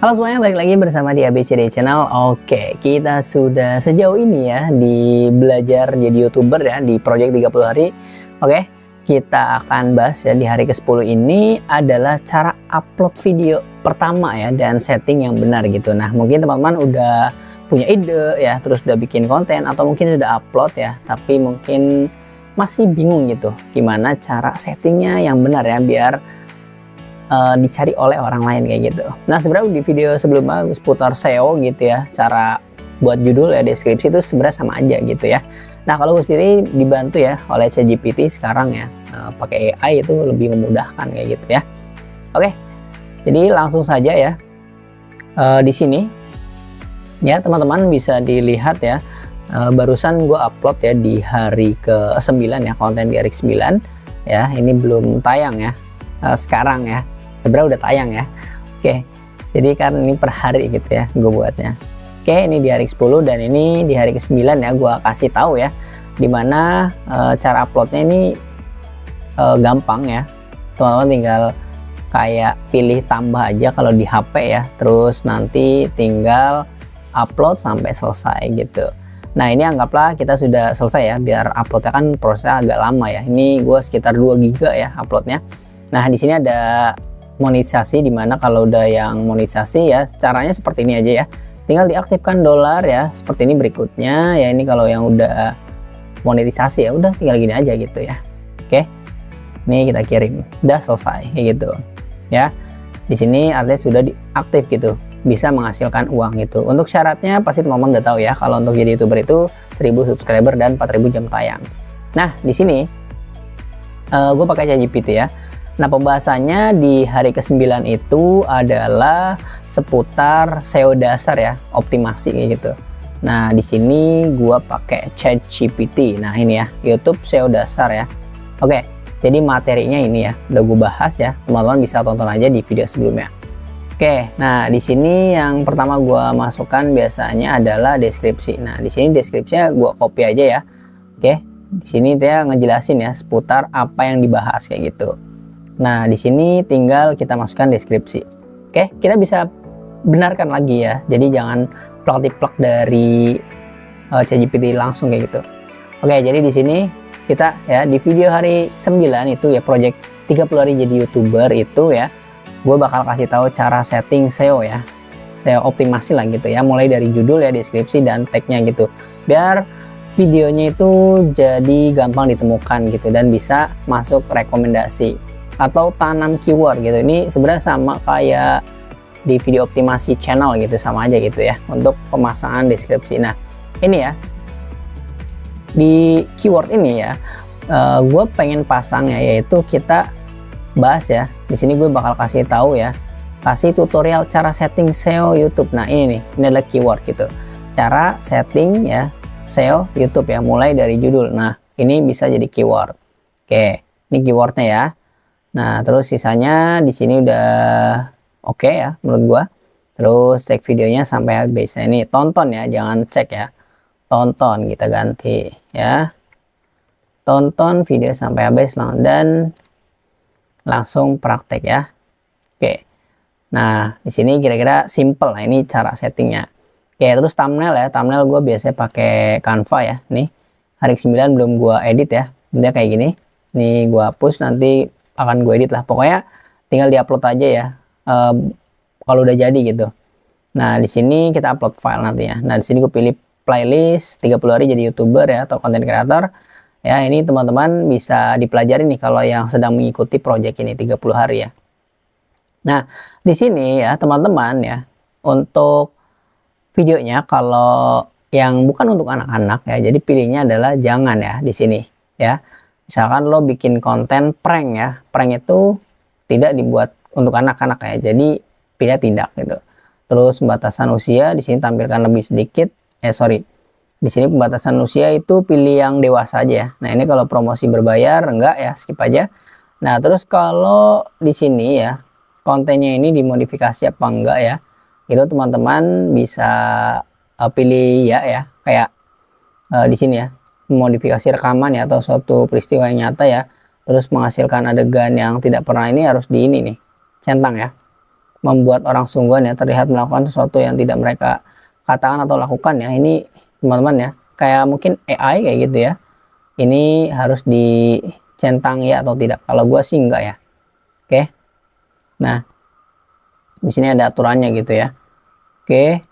Halo semuanya, balik lagi bersama di ABCD Channel. Oke, kita sudah sejauh ini ya di belajar jadi YouTuber ya di project 30 hari. Oke, kita akan bahas ya di hari ke-10 ini adalah cara upload video pertama ya dan setting yang benar gitu. Nah, mungkin teman-teman udah punya ide ya, terus udah bikin konten atau mungkin udah upload ya, tapi mungkin masih bingung gitu gimana cara settingnya yang benar ya biar dicari oleh orang lain kayak gitu. Nah, sebenarnya di video sebelumnya seputar SEO gitu ya, cara buat judul ya, deskripsi itu sebenarnya sama aja gitu ya. Nah, kalau gue sendiri dibantu ya oleh ChatGPT sekarang ya, pakai AI itu lebih memudahkan kayak gitu ya. Oke, jadi langsung saja ya. Di sini ya teman-teman bisa dilihat ya, barusan gue upload ya di hari ke-9 ya, konten di hari ke-9 ya. Ini belum tayang ya, sekarang ya. Sebenarnya udah tayang ya. Oke, jadi kan ini per hari gitu ya gue buatnya. Oke, ini di hari ke-10 dan ini di hari ke-9 ya, gue kasih tahu ya dimana cara uploadnya ini gampang ya. Teman-teman tinggal kayak pilih tambah aja kalau di HP ya, terus nanti tinggal upload sampai selesai gitu. Nah, ini anggaplah kita sudah selesai ya, biar uploadnya kan prosesnya agak lama ya. Ini gue sekitar 2 GB ya uploadnya. Nah, di sini ada monetisasi, dimana kalau udah yang monetisasi ya caranya seperti ini aja ya, tinggal diaktifkan dolar ya seperti ini berikutnya ya. Ini kalau yang udah monetisasi ya udah tinggal gini aja gitu ya. Oke, ini kita kirim, udah selesai kayak gitu ya. Di sini artinya sudah diaktif gitu, bisa menghasilkan uang gitu. Untuk syaratnya pasti teman-teman udah tahu ya, kalau untuk jadi YouTuber itu 1000 subscriber dan 4000 jam tayang. Nah, di sini gue pakai ChatGPT ya. Nah, pembahasannya di hari ke-9 itu adalah seputar SEO dasar ya, optimasi kayak gitu. Nah, di sini gua pakai ChatGPT. Nah, ini ya, YouTube SEO dasar ya. Oke, jadi materinya ini ya, udah gue bahas ya. Teman-teman bisa tonton aja di video sebelumnya. Oke, nah di sini yang pertama gua masukkan biasanya adalah deskripsi. Nah, di sini deskripsinya gua copy aja ya. Oke, di sini dia ngejelasin ya seputar apa yang dibahas kayak gitu. Nah, di sini tinggal kita masukkan deskripsi. Oke, kita bisa benarkan lagi ya. Jadi jangan plak-plak dari ChatGPT langsung kayak gitu. Oke, jadi di sini kita ya di video hari 9 itu ya, project 30 hari jadi YouTuber itu ya, gue bakal kasih tahu cara setting SEO ya. SEO optimasi lah gitu ya, mulai dari judul ya, deskripsi dan tagnya gitu. Biar videonya itu jadi gampang ditemukan gitu dan bisa masuk rekomendasi atau tanam keyword gitu. Ini sebenarnya sama kayak di video optimasi channel gitu, sama aja gitu ya untuk pemasangan deskripsi. Nah, ini ya di keyword ini ya, gue pengen pasang ya, yaitu kita bahas ya. Di sini gue bakal kasih tahu ya, kasih tutorial cara setting SEO YouTube. Nah, ini nih, ini adalah keyword gitu, cara setting ya SEO YouTube ya, mulai dari judul. Nah, ini bisa jadi keyword. Oke, ini keywordnya ya. Nah, terus sisanya di sini udah oke ya menurut gua. Terus cek videonya sampai habis. Nah, ini tonton ya, jangan cek ya. Tonton, kita ganti ya. Tonton video sampai habis dan langsung praktek ya. Oke. Nah, di sini kira-kira simple. Nah, ini cara settingnya. Oke, terus thumbnail ya. Thumbnail gua biasanya pakai Canva ya. Nih, hari ke-9 belum gua edit ya. Dia kayak gini. Nih gua hapus, nanti akan gue edit lah, pokoknya tinggal diupload aja ya kalau udah jadi gitu. Nah, di sini kita upload file nantinya. Nah, di sini gue pilih playlist 30 hari jadi YouTuber ya, atau content creator ya. Ini teman-teman bisa dipelajari nih kalau yang sedang mengikuti project ini 30 hari ya. Nah, di sini ya teman-teman ya, untuk videonya kalau yang bukan untuk anak-anak ya, jadi pilihnya adalah jangan ya di sini ya. Misalkan lo bikin konten prank ya, prank itu tidak dibuat untuk anak-anak ya, jadi pilih tidak gitu. Terus pembatasan usia di sini tampilkan lebih sedikit, di sini pembatasan usia itu pilih yang dewasa aja ya. Nah, ini kalau promosi berbayar enggak ya, skip aja. Nah, terus kalau di sini ya kontennya ini dimodifikasi apa enggak ya, itu teman-teman bisa pilih ya, kayak di sini ya, modifikasi rekaman ya atau suatu peristiwa yang nyata ya, terus menghasilkan adegan yang tidak pernah, ini harus di ini nih, centang ya. membuat orang sungguhan ya terlihat melakukan sesuatu yang tidak mereka katakan atau lakukan ya. Ini teman-teman ya, kayak mungkin AI kayak gitu ya. Ini harus dicentang ya atau tidak? Kalau gue sih enggak ya. Oke. Nah, di sini ada aturannya gitu ya. Oke.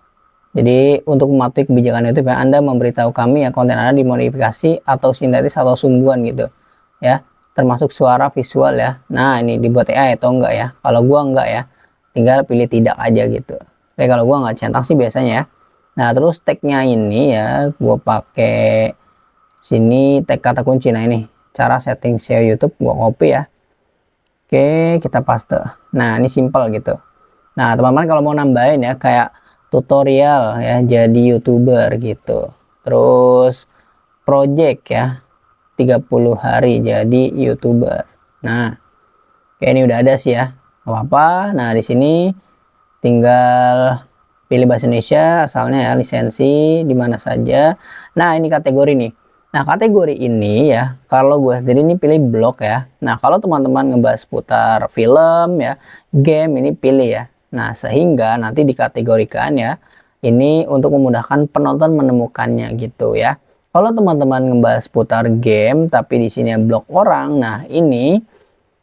Jadi untuk mematuhi kebijakan YouTube ya, Anda memberitahu kami ya konten Anda dimodifikasi atau sintetis atau sungguhan gitu ya, termasuk suara visual ya. Nah, ini dibuat AI atau enggak ya? Kalau gua enggak ya, tinggal pilih tidak aja gitu. Oke, kalau gua nggak centang sih biasanya ya. Nah, terus tagnya ini ya, gua pakai sini tag kata kunci. Nah, ini cara setting SEO YouTube, gua copy ya. Oke, kita paste. Nah, ini simple gitu. Nah, teman-teman kalau mau nambahin ya kayak tutorial ya jadi YouTuber gitu. Terus project ya 30 hari jadi YouTuber. Nah, kayak ini udah ada sih ya. Gak apa-apa. Nah, di sini tinggal pilih bahasa Indonesia asalnya ya, lisensi di mana saja. Nah, ini kategori nih. Nah, kategori ini ya, kalau gue sendiri ini pilih blog ya. Nah, kalau teman-teman ngebahas putar film ya, game ini pilih ya. Nah, sehingga nanti dikategorikan ya, ini untuk memudahkan penonton menemukannya gitu ya. Kalau teman-teman ngebahas putar game, tapi di sini blog orang, nah ini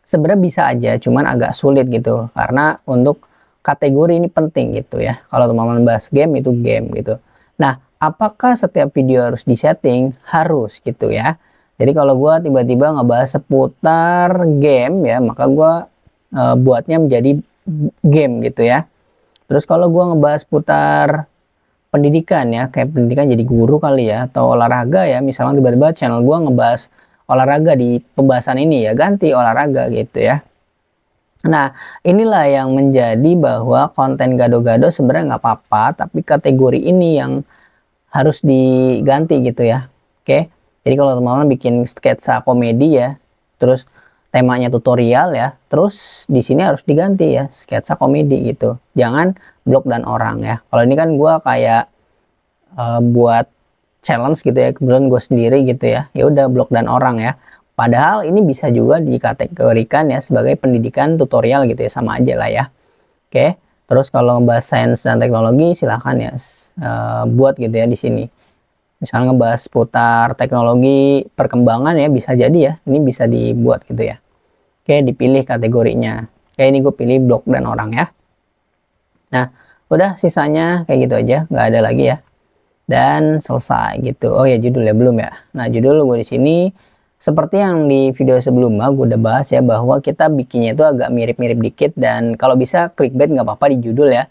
sebenarnya bisa aja, cuman agak sulit gitu. Karena untuk kategori ini penting gitu ya. Kalau teman-teman bahas game, itu game gitu. Nah, apakah setiap video harus disetting? Harus gitu ya. Jadi kalau gue tiba-tiba ngebahas seputar game ya, maka gue buatnya menjadi game gitu ya. Terus kalau gue ngebahas putar pendidikan ya, kayak pendidikan jadi guru kali ya, atau olahraga ya, misalnya tiba-tiba channel gue ngebahas olahraga di pembahasan ini ya, ganti olahraga gitu ya. Nah, inilah yang menjadi bahwa konten gado-gado sebenarnya nggak apa-apa, tapi kategori ini yang harus diganti gitu ya. Oke, jadi kalau teman-teman bikin sketsa komedi ya, terus temanya tutorial ya, terus di sini harus diganti ya sketsa komedi gitu, jangan blog dan orang ya. Kalau ini kan gue kayak buat challenge gitu ya, kebetulan gue sendiri gitu ya, ya udah blog dan orang ya. Padahal ini bisa juga dikategorikan ya sebagai pendidikan tutorial gitu ya, sama aja lah ya. Oke, terus kalau ngebahas sains dan teknologi silahkan ya buat gitu ya di sini. Misalnya ngebahas putar teknologi perkembangan ya, bisa jadi ya, ini bisa dibuat gitu ya. Oke, dipilih kategorinya. Oke, ini gue pilih blog dan orang ya. Nah, udah sisanya kayak gitu aja, nggak ada lagi ya. Dan selesai gitu. Oh ya, judul ya belum ya. Nah, judul gue di sini seperti yang di video sebelumnya gue udah bahas ya, bahwa kita bikinnya itu agak mirip-mirip dikit, dan kalau bisa clickbait nggak apa-apa di judul ya.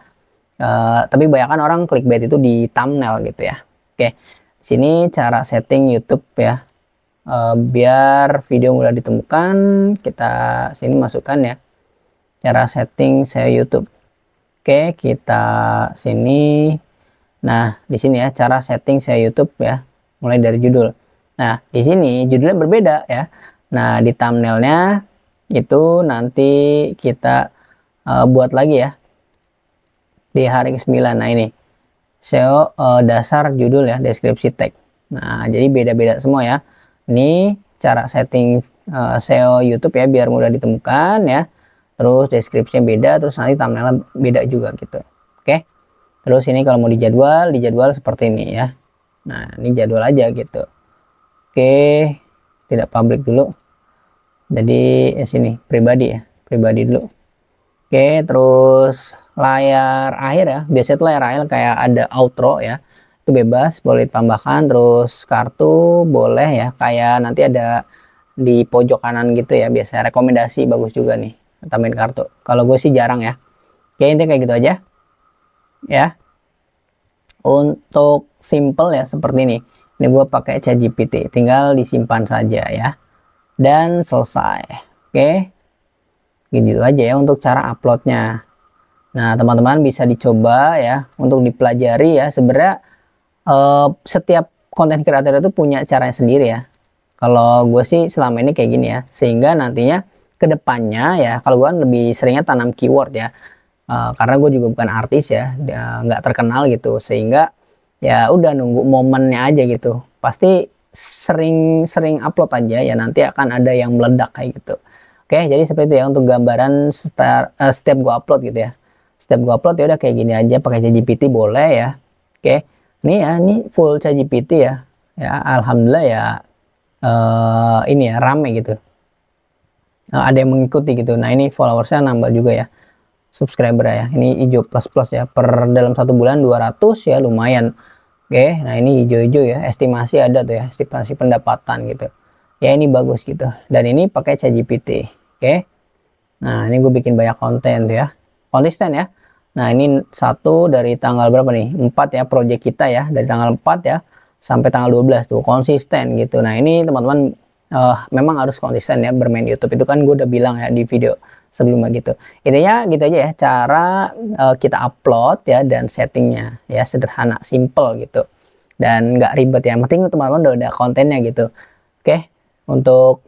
Tapi kebanyakan orang clickbait itu di thumbnail gitu ya. Oke. Sini cara setting YouTube ya, biar video mudah ditemukan. Kita sini masukkan ya cara setting SEO YouTube. Oke, kita sini. Nah, di sini ya cara setting SEO YouTube ya, mulai dari judul. Nah, di sini judulnya berbeda ya. Nah, di thumbnailnya itu nanti kita buat lagi ya di hari ke-9. Nah, ini SEO dasar judul ya, deskripsi tag. Nah, jadi beda-beda semua ya. Ini cara setting SEO YouTube ya, biar mudah ditemukan ya. Terus deskripsinya beda, terus nanti thumbnailnya beda juga gitu. Oke. Terus ini kalau mau dijadwal seperti ini ya. Nah, ini jadwal aja gitu. Oke, tidak public dulu. Jadi sini pribadi ya, pribadi dulu. Oke, terus layar akhir ya, biasanya itu layar akhir kayak ada outro ya, itu bebas, boleh ditambahkan. Terus kartu boleh ya, kayak nanti ada di pojok kanan gitu ya, biasanya rekomendasi bagus juga nih, tambahin kartu. Kalau gue sih jarang ya. Oke, intinya kayak gitu aja ya. Untuk simple ya seperti ini gue pakai ChatGPT, tinggal disimpan saja ya, dan selesai. Oke, gitu aja ya untuk cara uploadnya. Nah, teman-teman bisa dicoba ya untuk dipelajari ya. Sebenarnya setiap konten kreator itu punya caranya sendiri ya. Kalau gue sih selama ini kayak gini ya, sehingga nantinya kedepannya ya, kalau gue kan lebih seringnya tanam keyword ya, karena gue juga bukan artis ya, nggak terkenal gitu, sehingga ya udah nunggu momennya aja gitu. Pasti sering upload aja ya, nanti akan ada yang meledak kayak gitu. Oke, jadi seperti itu ya untuk gambaran setiap gue upload gitu ya. Setiap gue upload ya udah kayak gini aja, pakai ChatGPT boleh ya. Oke, ini ya, ini full ChatGPT ya. Ya, alhamdulillah ya, ini ya rame gitu. Ada yang mengikuti gitu. Nah ini followersnya nambah juga ya, subscriber ya. Ini hijau plus ya, per dalam 1 bulan 200 ya, lumayan. Oke, nah ini hijau-hijau ya, estimasi ada tuh ya, estimasi pendapatan gitu. Ya ini bagus gitu. Dan ini pakai ChatGPT. Oke. Nah ini gue bikin banyak konten tuh ya, konsisten ya. Nah ini satu dari tanggal berapa nih? 4 ya, project kita ya, dari tanggal 4 ya sampai tanggal 12 tuh, konsisten gitu. Nah ini teman-teman memang harus konsisten ya bermain YouTube. Itu kan gue udah bilang ya di video sebelumnya gitu. Intinya gitu aja ya, cara kita upload ya, dan settingnya ya sederhana, simple gitu. Dan nggak ribet ya, yang penting teman-teman udah ada kontennya gitu. Oke, untuk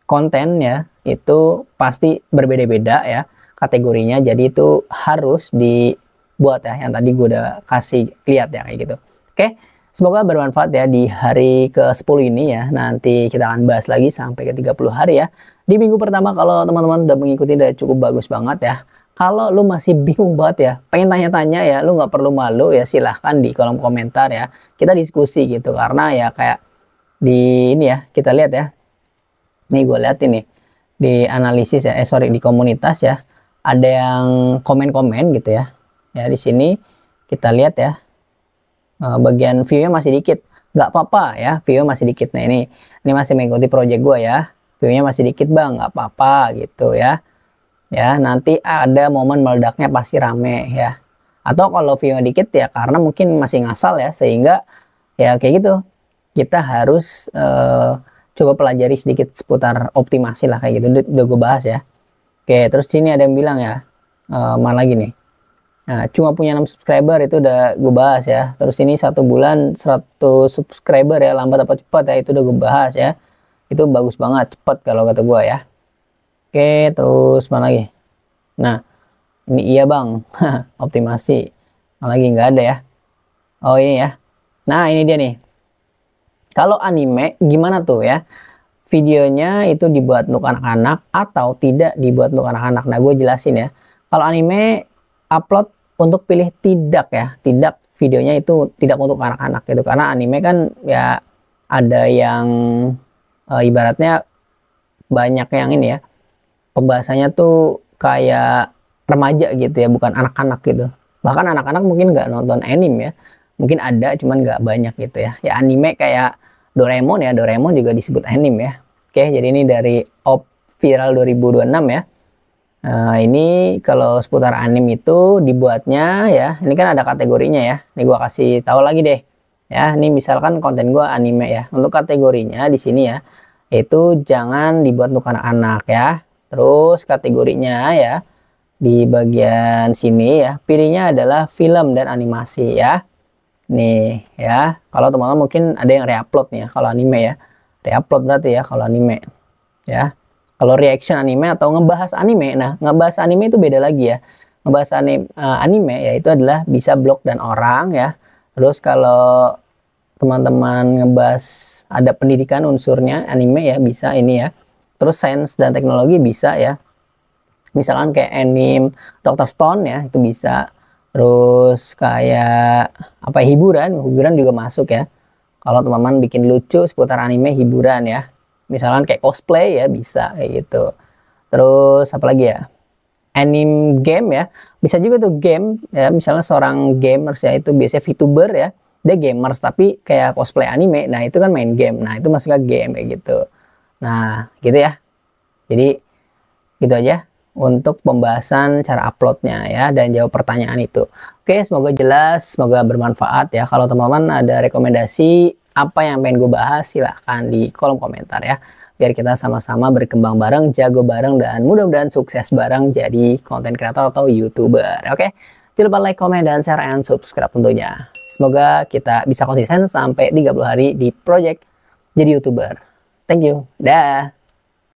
konten ya itu pasti berbeda-beda ya kategorinya, jadi itu harus dibuat ya, yang tadi gue udah kasih lihat ya kayak gitu. Oke, semoga bermanfaat ya di hari ke-10 ini ya. Nanti kita akan bahas lagi sampai ke 30 hari ya. Di minggu pertama kalau teman-teman udah mengikuti udah cukup bagus banget ya. Kalau lu masih bingung banget ya, pengen tanya-tanya ya, lu nggak perlu malu ya, silahkan di kolom komentar ya, kita diskusi gitu. Karena ya kayak di ini ya, kita lihat ya, nih gue lihat ini di analisis ya, sorry, di komunitas ya, ada yang komen-komen gitu ya. Ya di sini kita lihat ya, bagian view-nya masih dikit, nggak apa-apa ya, view masih dikit. Nah ini masih mengikuti project gue ya, view-nya masih dikit bang, nggak apa-apa gitu ya. Ya nanti ada momen meledaknya pasti rame ya. Atau kalau view-nya dikit ya karena mungkin masih ngasal ya, sehingga ya kayak gitu. Kita harus coba pelajari sedikit seputar optimasi lah kayak gitu. Udah gue bahas ya. Oke, terus sini ada yang bilang ya, mana lagi nih? Nah, cuma punya 6 subscriber itu udah gue bahas ya. Terus ini 1 bulan 100 subscriber ya, lambat apa cepat ya, itu udah gue bahas ya. Itu bagus banget, cepat kalau kata gue ya. Oke, terus mana lagi? Nah, ini iya bang, optimasi. Mana lagi nggak ada ya? Oh ini ya. Nah ini dia nih. Kalau anime gimana tuh ya? Videonya itu dibuat untuk anak-anak atau tidak dibuat untuk anak-anak. Nah gue jelasin ya. Kalau anime upload untuk pilih tidak ya. Tidak, videonya itu tidak untuk anak-anak gitu. Karena anime kan ya ada yang ibaratnya banyak yang ini ya, pembahasannya tuh kayak remaja gitu ya, bukan anak-anak gitu. Bahkan anak-anak mungkin nggak nonton anime ya. Mungkin ada cuman nggak banyak gitu ya. Ya anime kayak Doraemon ya, Doraemon juga disebut anime ya. Oke, jadi ini dari Op Viral 2026 ya. Ini kalau seputar anime itu dibuatnya ya, ini kan ada kategorinya ya. Ini gua kasih tahu lagi deh. Ya, ini misalkan konten gua anime ya. Untuk kategorinya di sini ya, itu jangan dibuat untuk anak-anak ya. Terus kategorinya ya di bagian sini ya, pilihnya adalah film dan animasi ya. Nih ya, kalau teman-teman mungkin ada yang reupload nih ya, kalau anime ya. Reupload berarti ya kalau anime ya. Kalau reaction anime atau ngebahas anime, nah ngebahas anime itu beda lagi ya. Ngebahas anime ya itu adalah bisa blog dan orang ya. Terus kalau teman-teman ngebahas ada pendidikan unsurnya anime ya bisa ini ya. Terus sains dan teknologi bisa ya. Misalkan kayak anime Dr. Stone ya itu bisa. Terus kayak apa, hiburan juga masuk ya. Kalau teman-teman bikin lucu seputar anime hiburan ya, misalkan kayak cosplay ya bisa kayak gitu. Terus apa lagi ya, anime game ya, bisa juga tuh game ya, misalnya seorang gamers ya, itu biasanya VTuber ya, dia gamers tapi kayak cosplay anime, nah itu kan main game, nah itu masuknya game kayak gitu. Nah gitu ya, jadi gitu aja untuk pembahasan cara uploadnya ya, dan jawab pertanyaan itu. Oke, semoga jelas, semoga bermanfaat ya. Kalau teman-teman ada rekomendasi apa yang pengen gue bahas, silahkan di kolom komentar ya, biar kita sama-sama berkembang bareng, jago bareng, dan mudah-mudahan sukses bareng jadi konten kreator atau YouTuber. Oke, jangan lupa like, comment, dan share, and subscribe tentunya. Semoga kita bisa konsisten sampai 30 hari di project jadi YouTuber. Thank you, dah.